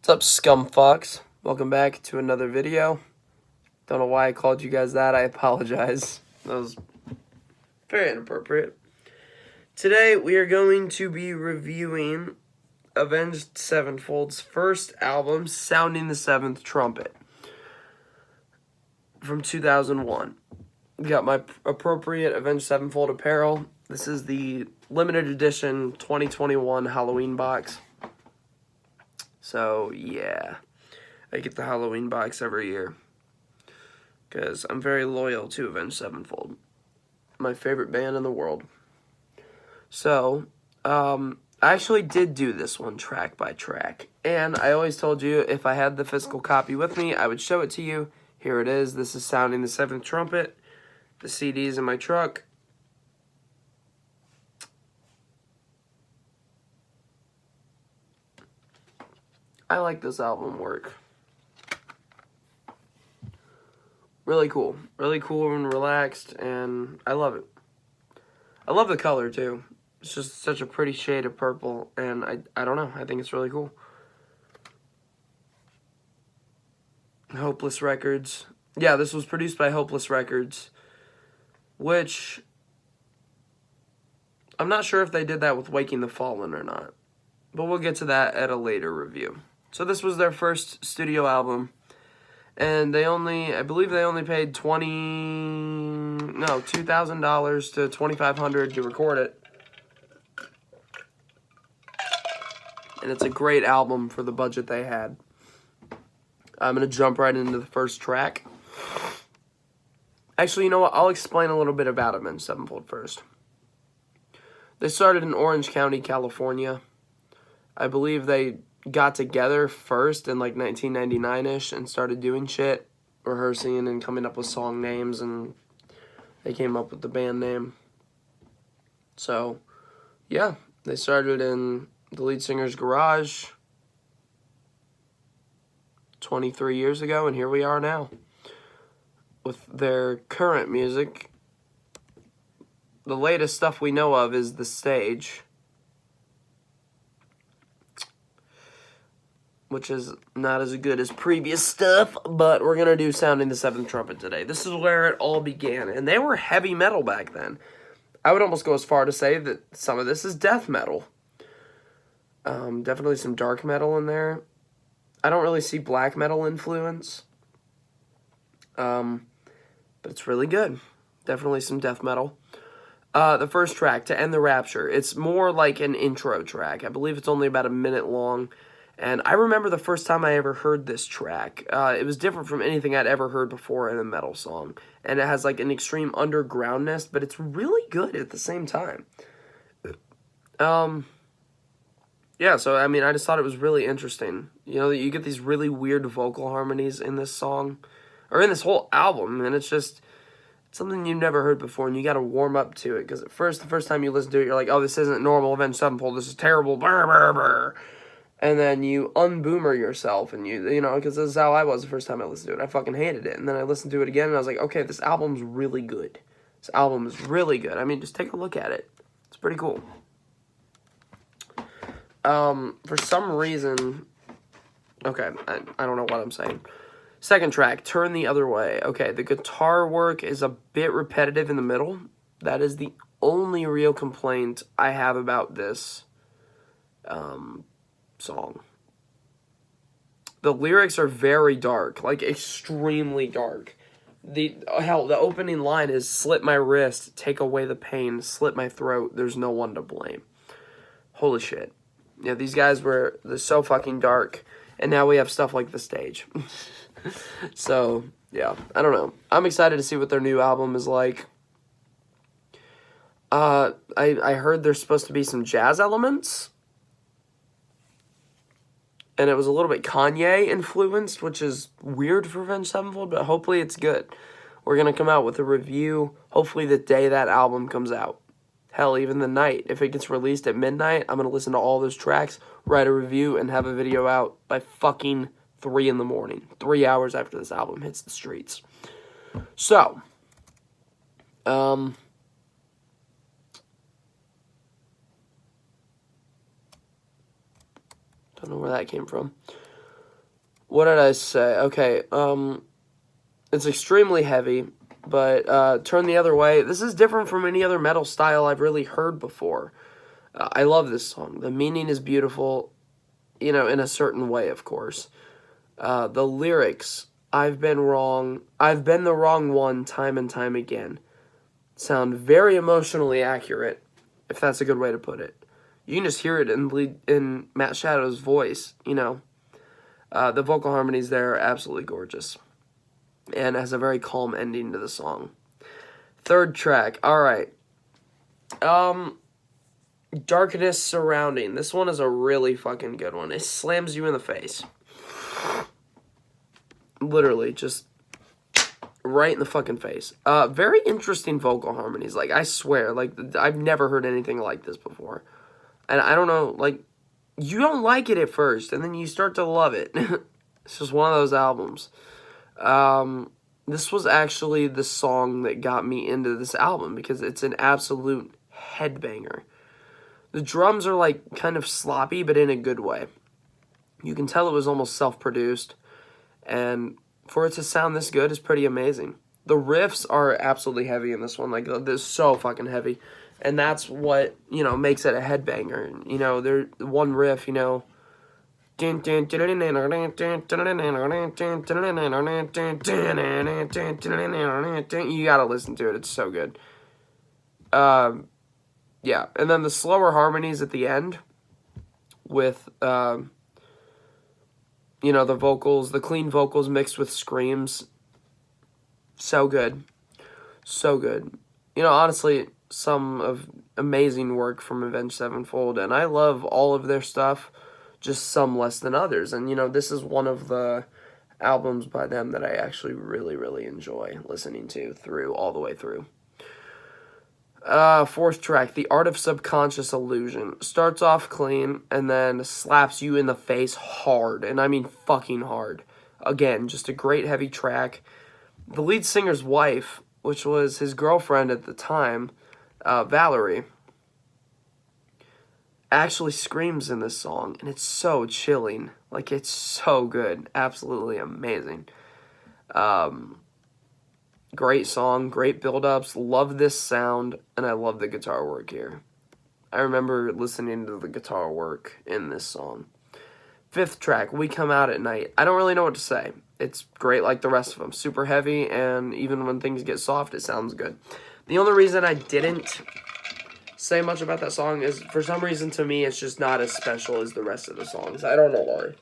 What's up, scumfucks? Welcome back to another video. Don't know why I called you guys that. I apologize. That was very inappropriate. Today, we are going to be reviewing Avenged Sevenfold's first album, Sounding the Seventh Trumpet, from 2001. Got my appropriate Avenged Sevenfold apparel. This is the limited edition 2021 Halloween box. So, yeah, I get the Halloween box every year because I'm very loyal to Avenged Sevenfold, my favorite band in the world. So, I actually did do this one track by track, and I always told you if I had the physical copy with me, I would show it to you. Here it is. This is Sounding the Seventh Trumpet. The CD's in my truck. I like this album work. Really cool and relaxed, and I love it. I love the color too. It's just such a pretty shade of purple, and I don't know, I think it's really cool. Hopeless Records. Yeah, this was produced by Hopeless Records, which I'm not sure if they did that with Waking the Fallen or not, but we'll get to that at a later review. So this was their first studio album, and I believe they only paid $2,000 to $2,500 to record it. And it's a great album for the budget they had. I'm going to jump right into the first track. Actually, you know what? I'll explain a little bit about Avenged Sevenfold first. They started in Orange County, California. I believe they got together first in like 1999-ish and started doing shit, rehearsing and coming up with song names, and they came up with the band name. So, yeah, they started in the lead singer's garage 23 years ago, and here we are now with their current music. The latest stuff we know of is The Stage, which is not as good as previous stuff, but we're going to do Sounding the Seventh Trumpet today. This is where it all began, and they were heavy metal back then. I would almost go as far to say that some of this is death metal. Definitely some dark metal in there. I don't really see black metal influence, but it's really good. Definitely some death metal. The first track, To End the Rapture, it's more like an intro track. I believe it's only about a minute long. And I remember the first time I ever heard this track. It was different from anything I'd ever heard before in a metal song. And it has like an extreme undergroundness, but it's really good at the same time. Yeah, so I mean, I just thought it was really interesting. You know, you get these really weird vocal harmonies in this song, or in this whole album, and it's just something you've never heard before, and you got to warm up to it. Because at first, the first time you listen to it, you're like, oh, this isn't normal Avenged Sevenfold, this is terrible, brr, brr, brr. And then you unboomer yourself, and you know, because this is how I was the first time I listened to it. I fucking hated it. And then I listened to it again, and I was like, okay, this album's really good. This album is really good. I mean, just take a look at it. It's pretty cool. For some reason, okay, I don't know what I'm saying. Second track, Turn the Other Way. Okay, the guitar work is a bit repetitive in the middle. That is the only real complaint I have about this, song. The lyrics are very dark, like extremely dark. The opening line is slit my wrist, take away the pain, slit my throat, there's no one to blame. Holy shit. Yeah, they're so fucking dark, and now we have stuff like The Stage. So, yeah, I don't know. I'm excited to see what their new album is like. I heard there's supposed to be some jazz elements, and it was a little bit Kanye influenced, which is weird for Avenged Sevenfold, but hopefully it's good. We're going to come out with a review, hopefully the day that album comes out. Hell, even the night. If it gets released at midnight, I'm going to listen to all those tracks, write a review, and have a video out by fucking 3 in the morning. 3 hours after this album hits the streets. So, don't know where that came from. What did I say? Okay, it's extremely heavy, but Turn the Other Way, this is different from any other metal style I've really heard before. I love this song. The meaning is beautiful, in a certain way, of course. The lyrics, I've been wrong, I've been the wrong one time and time again, sound very emotionally accurate, if that's a good way to put it. You can just hear it in Matt Shadow's voice, The vocal harmonies there are absolutely gorgeous. And has a very calm ending to the song. Third track, alright. Darkness Surrounding. This one is a really fucking good one. It slams you in the face. Literally, just right in the fucking face. Very interesting vocal harmonies. Like, I swear, I've never heard anything like this before. And I don't know, you don't like it at first, and then you start to love it. It's just one of those albums. This was actually the song that got me into this album, because it's an absolute headbanger. The drums are, kind of sloppy, but in a good way. You can tell it was almost self-produced, and for it to sound this good is pretty amazing. The riffs are absolutely heavy in this one. They're so fucking heavy. And that's what, makes it a headbanger. There's one riff, you gotta listen to it. It's so good. Yeah, and then the slower harmonies at the end with, the vocals, the clean vocals mixed with screams. So good. So good. Honestly, some of amazing work from Avenged Sevenfold, and I love all of their stuff, just some less than others. And, this is one of the albums by them that I actually really, really enjoy listening to all the way through. Fourth track, The Art of Subconscious Illusion. Starts off clean, and then slaps you in the face hard, and I mean fucking hard. Again, just a great heavy track. The lead singer's wife, which was his girlfriend at the time, Valerie, actually screams in this song, and it's so chilling. It's so good. Absolutely amazing. Great song, great build-ups, love this sound, and I love the guitar work here. I remember listening to the guitar work in this song. Fifth track, We Come Out at Night. I don't really know what to say. It's great like the rest of them. Super heavy, and even when things get soft, it sounds good. The only reason I didn't say much about that song is, for some reason, to me, it's just not as special as the rest of the songs. I don't know why.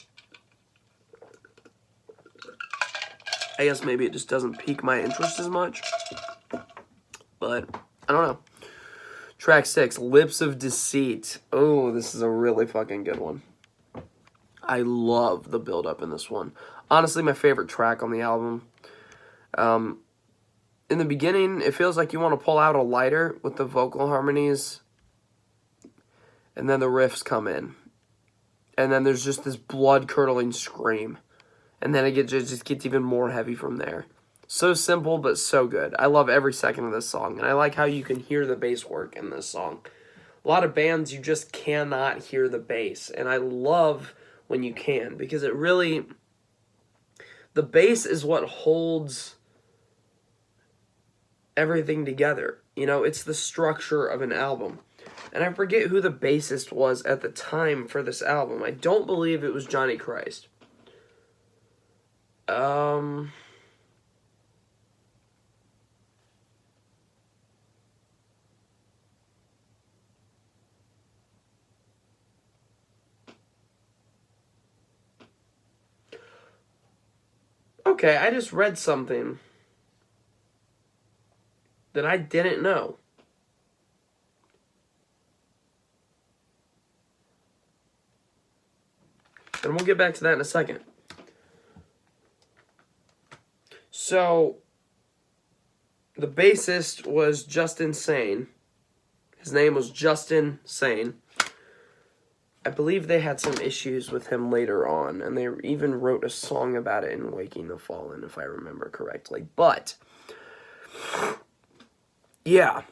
I guess maybe it just doesn't pique my interest as much. But, I don't know. Track 6, Lips of Deceit. Oh, this is a really fucking good one. I love the build-up in this one. Honestly, my favorite track on the album. In the beginning, it feels like you want to pull out a lighter with the vocal harmonies. And then the riffs come in. And then there's just this blood-curdling scream. And then it just gets even more heavy from there. So simple, but so good. I love every second of this song. And I like how you can hear the bass work in this song. A lot of bands, you just cannot hear the bass. And I love when you can. Because it really... The bass is what holds everything together. It's the structure of an album. And I forget who the bassist was at the time for this album. I don't believe it was Johnny Christ. Okay, I just read something that I didn't know. And we'll get back to that in a second. So, the bassist was Justin Sane. His name was Justin Sane. I believe they had some issues with him later on, and they even wrote a song about it in Waking the Fallen, if I remember correctly. But, yeah.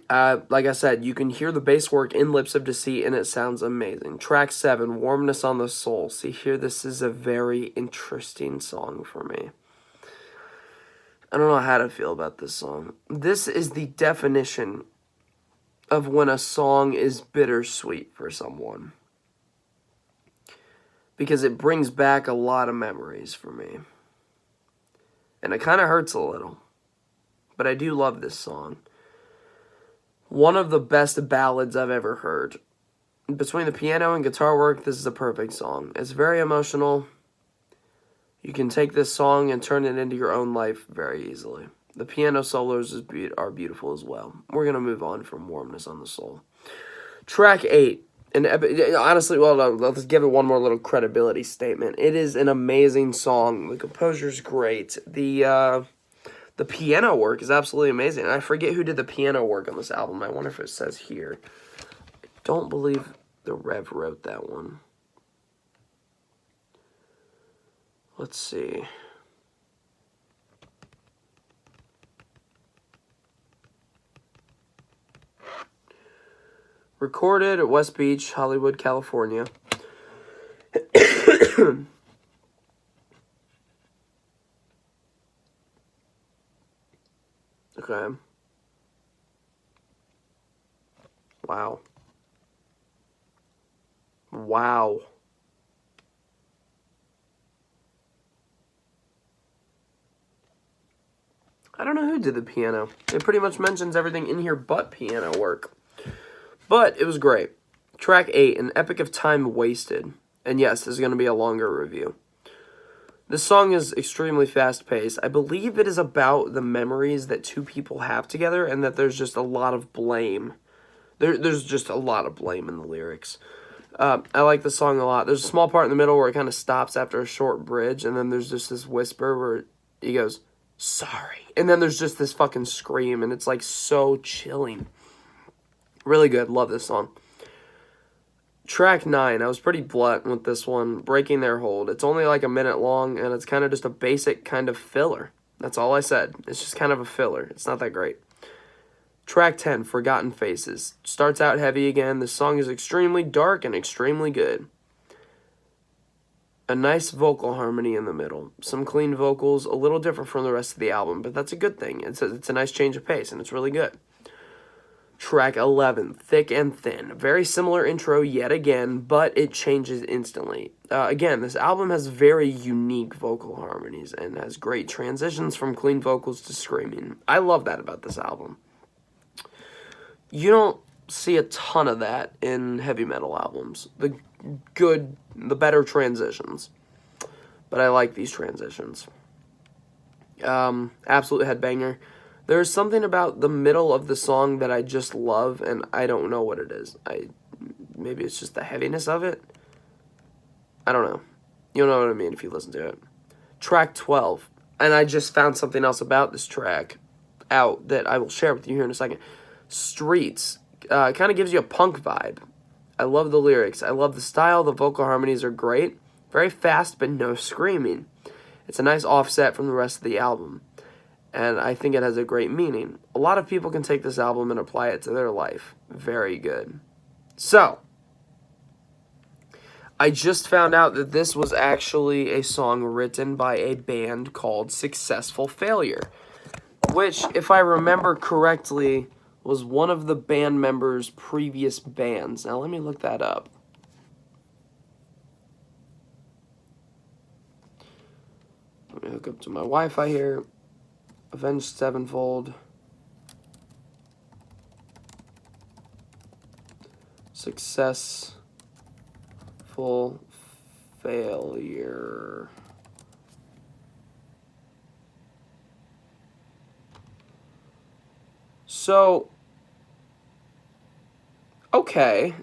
Like I said, you can hear the bass work in Lips of Deceit, and it sounds amazing. Track 7, Warmness on the Soul. See here, this is a very interesting song for me. I don't know how to feel about this song. This is the definition of when a song is bittersweet for someone, because it brings back a lot of memories for me. And it kind of hurts a little, but I do love this song. One of the best ballads I've ever heard. Between the piano and guitar work, this is a perfect song. It's very emotional. You can take this song and turn it into your own life very easily. The piano solos are beautiful as well. We're going to move on from Warmness on the Soul. Track 8. Honestly, well, let's give it one more little credibility statement. It is an amazing song. The composure's great. The piano work is absolutely amazing. And I forget who did the piano work on this album. I wonder if it says here. I don't believe the Rev wrote that one. Let's see. Recorded at West Beach, Hollywood, California. Okay. Wow. Wow. I don't know who did the piano. It pretty much mentions everything in here but piano work. But it was great. Track 8, An Epic of Time Wasted. And yes, this is going to be a longer review. This song is extremely fast-paced. I believe it is about the memories that two people have together, and that there's just a lot of blame. There's just a lot of blame in the lyrics. I like the song a lot. There's a small part in the middle where it kind of stops after a short bridge, and then there's just this whisper where he goes, sorry. And then there's just this fucking scream, and it's like so chilling. Really good. Love this song. Track 9. I was pretty blunt with this one. Breaking Their Hold. It's only like a minute long, and it's kind of just a basic kind of filler. That's all I said. It's just kind of a filler. It's not that great. Track 10. Forgotten Faces. Starts out heavy again. This song is extremely dark and extremely good. A nice vocal harmony in the middle. Some clean vocals, a little different from the rest of the album, but that's a good thing. It's a nice change of pace, and it's really good. Track 11, Thick and Thin. Very similar intro yet again, but it changes instantly. Again, this album has very unique vocal harmonies and has great transitions from clean vocals to screaming. I love that about this album. You don't see a ton of that in heavy metal albums. The better transitions. But I like these transitions. Absolute headbanger. There's something about the middle of the song that I just love, and I don't know what it is. Maybe it's just the heaviness of it. I don't know. You'll know what I mean if you listen to it. Track 12. And I just found something else about this track out that I will share with you here in a second. Streets. Kind of gives you a punk vibe. I love the lyrics. I love the style. The vocal harmonies are great. Very fast, but no screaming. It's a nice offset from the rest of the album. And I think it has a great meaning. A lot of people can take this album and apply it to their life. Very good. So, I just found out that this was actually a song written by a band called Successful Failure, which, if I remember correctly, was one of the band members' previous bands. Now, let me look that up. Let me hook up to my Wi-Fi here. Avenged Sevenfold. Successful Failure. So, okay.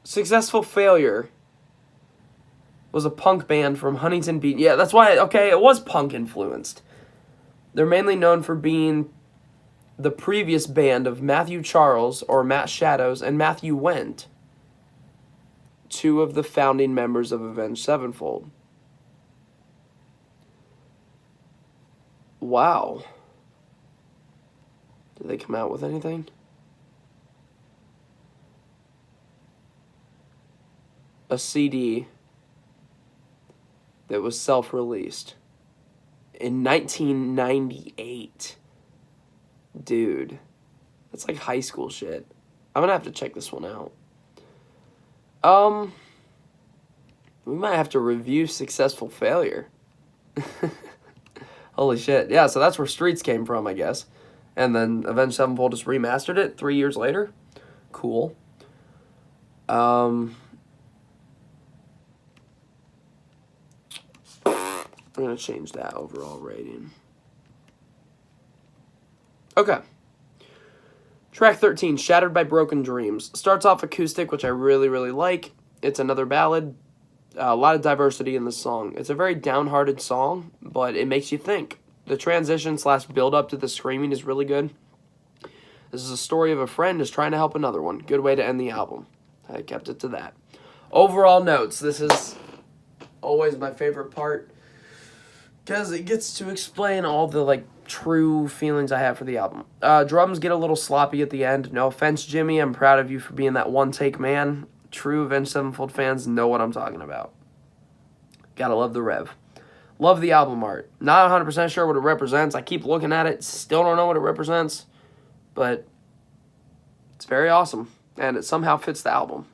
Successful Failure was a punk band from Huntington Beach. Yeah, that's why, okay, it was punk influenced. They're mainly known for being the previous band of Matthew Charles, or Matt Shadows, and Matthew Wendt, two of the founding members of Avenged Sevenfold. Wow. Did they come out with anything? A CD that was self-released in 1998. Dude, that's like high school shit. I'm gonna have to check this one out. We might have to review Successful Failure. Holy shit. Yeah, so that's where Streets came from, I guess. And then Avenged Sevenfold just remastered it 3 years later. Cool. I'm going to change that overall rating. Okay. Track 13, Shattered by Broken Dreams. Starts off acoustic, which I really, really like. It's another ballad. A lot of diversity in this song. It's a very downhearted song, but it makes you think. The transition / build up to the screaming is really good. This is a story of a friend who's trying to help another one. Good way to end the album. I kept it to that. Overall notes. This is always my favorite part because it gets to explain all the true feelings I have for the album. Drums get a little sloppy at the end. No offense, Jimmy. I'm proud of you for being that one-take man. True Avenged Sevenfold fans know what I'm talking about. Gotta love the rev. Love the album art. Not 100% sure what it represents. I keep looking at it. Still don't know what it represents. But it's very awesome. And it somehow fits the album.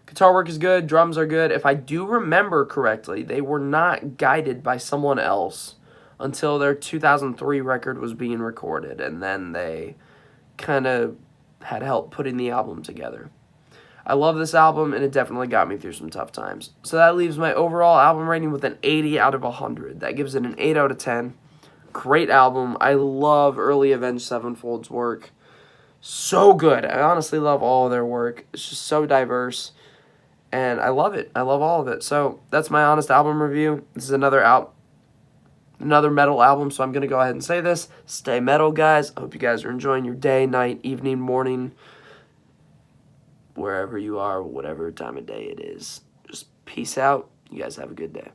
Guitar work is good. Drums are good. If I do remember correctly, they were not guided by someone else until their 2003 record was being recorded. And then they kind of had help putting the album together. I love this album, and it definitely got me through some tough times. So that leaves my overall album rating with an 80 out of 100. That gives it an 8 out of 10. Great album. I love early Avenged Sevenfold's work. So good. I honestly love all of their work. It's just so diverse, and I love it. I love all of it. So that's my honest album review. This is another metal album, so I'm going to go ahead and say this. Stay metal, guys. I hope you guys are enjoying your day, night, evening, morning, wherever you are, whatever time of day it is. Just peace out. You guys have a good day.